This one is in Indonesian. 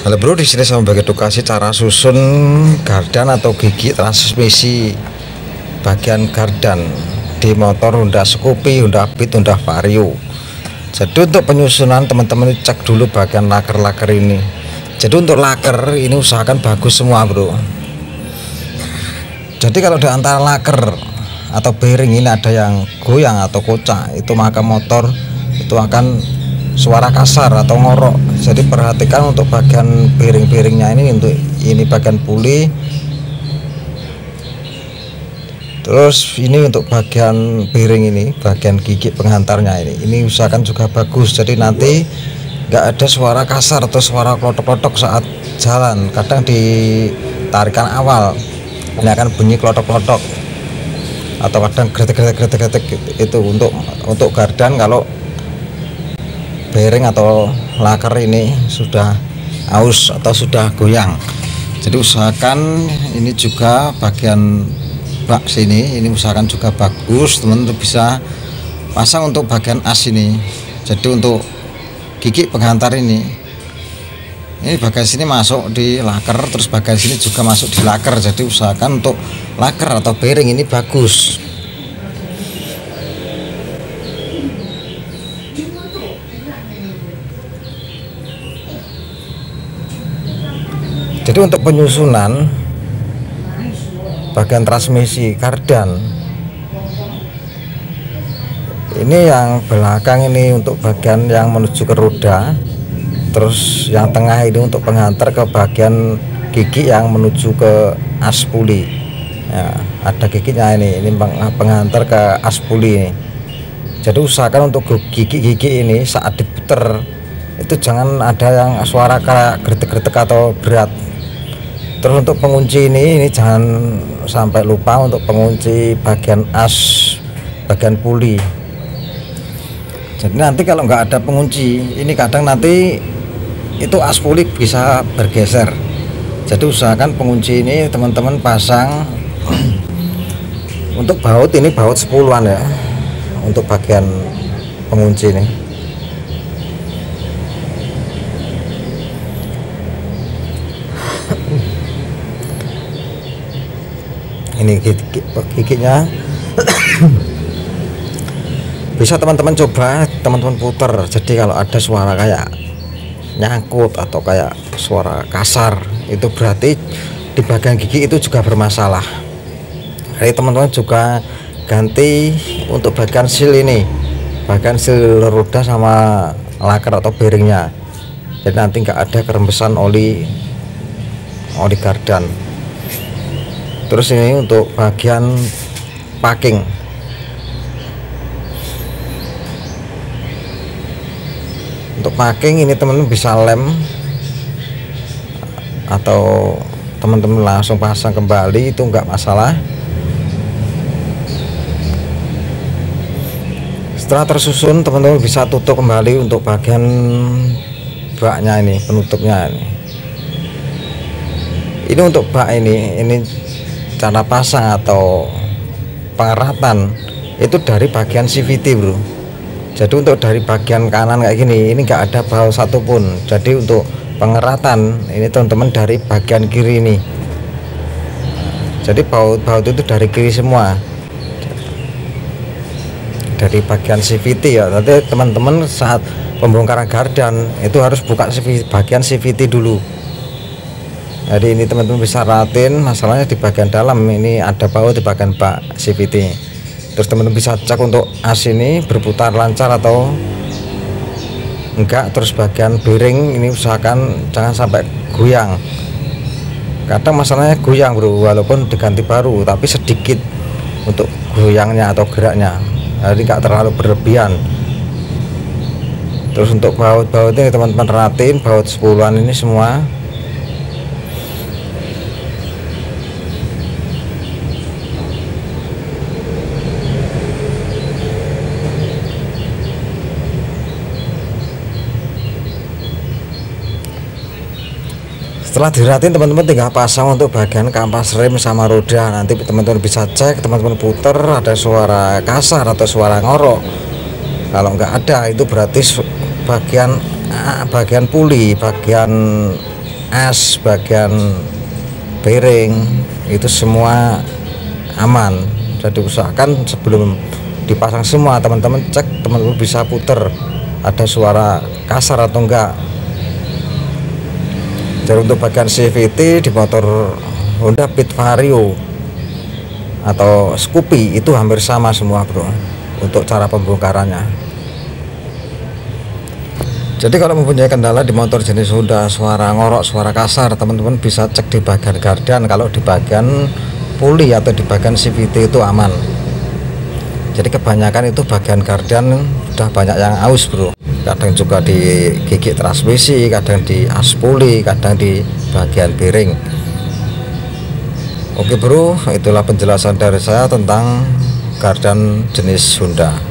Halo bro, di sini saya membagi edukasi cara susun gardan atau gigi transmisi bagian gardan di motor Honda Scoopy, Honda Beat, Honda Vario. Jadi untuk penyusunan teman-teman cek dulu bagian laker-laker ini. Jadi untuk laker ini usahakan bagus semua bro. Jadi kalau di antara laker atau bearing ini ada yang goyang atau kocak, itu maka motor itu akan suara kasar atau ngorok. Jadi perhatikan untuk bagian bearing-bearingnya ini, untuk ini bagian puli, terus ini untuk bagian bearing ini, bagian gigi penghantarnya ini usahakan juga bagus. Jadi nanti nggak ada suara kasar atau suara klotok-klotok saat jalan. Kadang di tarikan awal ini akan bunyi klotok-klotok atau kadang gretek-gretek itu untuk gardan. Kalau bearing atau laker ini sudah aus atau sudah goyang, jadi usahakan ini juga bagian bak sini, ini usahakan juga bagus teman-teman bisa pasang untuk bagian as ini. Jadi untuk gigi penghantar ini bagian sini masuk di laker, terus bagian sini juga masuk di laker. Jadi usahakan untuk laker atau bearing ini bagus. Jadi untuk penyusunan bagian transmisi gardan ini, yang belakang ini untuk bagian yang menuju ke roda, terus yang tengah ini untuk penghantar ke bagian gigi yang menuju ke as puli ya, ada giginya ini penghantar ke as puli ini. Jadi usahakan untuk gigi-gigi ini saat diputer itu jangan ada yang suara kayak gretek-gretek atau berat. Terus untuk pengunci ini jangan sampai lupa untuk pengunci bagian as, bagian puli. Jadi nanti kalau nggak ada pengunci ini, kadang nanti itu as puli bisa bergeser. Jadi usahakan pengunci ini teman-teman pasang untuk baut ini, baut 10-an ya untuk bagian pengunci ini. Ini giginya bisa teman-teman coba, teman-teman puter. Jadi kalau ada suara kayak nyangkut atau kayak suara kasar, itu berarti di bagian gigi itu juga bermasalah. Jadi teman-teman juga ganti untuk bagian seal ini, bagian seal roda sama laker atau bearingnya. Jadi nanti nggak ada kerembesan oli gardan. Terus ini untuk bagian packing, untuk packing ini teman-teman bisa lem atau teman-teman langsung pasang kembali, itu enggak masalah. Setelah tersusun teman-teman bisa tutup kembali untuk bagian baknya ini, penutupnya ini untuk bak ini cara pasang atau pengeratan itu dari bagian CVT bro. Jadi untuk dari bagian kanan kayak gini, ini enggak ada baut satupun. Jadi untuk pengeratan ini teman-teman dari bagian kiri ini. Jadi baut itu dari kiri semua, dari bagian CVT ya. Nanti teman-teman saat pembongkaran gardan itu harus buka bagian CVT dulu. Jadi ini teman-teman bisa ratin, masalahnya di bagian dalam ini ada baut di bagian bak CVT. Terus teman-teman bisa cek untuk as ini berputar lancar atau enggak. Terus bagian bearing ini usahakan jangan sampai goyang. Kadang masalahnya goyang bro, walaupun diganti baru tapi sedikit untuk goyangnya atau geraknya, jadi enggak terlalu berlebihan. Terus untuk baut-baut ini teman-teman ratin, baut 10-an ini semua. Setelah diratin teman-teman tinggal pasang untuk bagian kampas rem sama roda. Nanti teman-teman bisa cek, teman-teman puter ada suara kasar atau suara ngorok. Kalau nggak ada itu berarti bagian puli, bagian as, bagian bearing itu semua aman. Jadi usahakan sebelum dipasang semua teman-teman cek, teman-teman bisa puter ada suara kasar atau enggak. Jadi untuk bagian CVT di motor Honda Beat Vario atau Scoopy itu hampir sama semua bro untuk cara pembongkarannya. Jadi kalau mempunyai kendala di motor jenis Honda, suara ngorok, suara kasar, teman-teman bisa cek di bagian gardan. Kalau di bagian puli atau di bagian CVT itu aman. Jadi kebanyakan itu bagian gardan udah banyak yang aus bro. Kadang juga di gigi transmisi, kadang di as puli, kadang di bagian bearing. Oke bro, itulah penjelasan dari saya tentang gardan jenis Honda.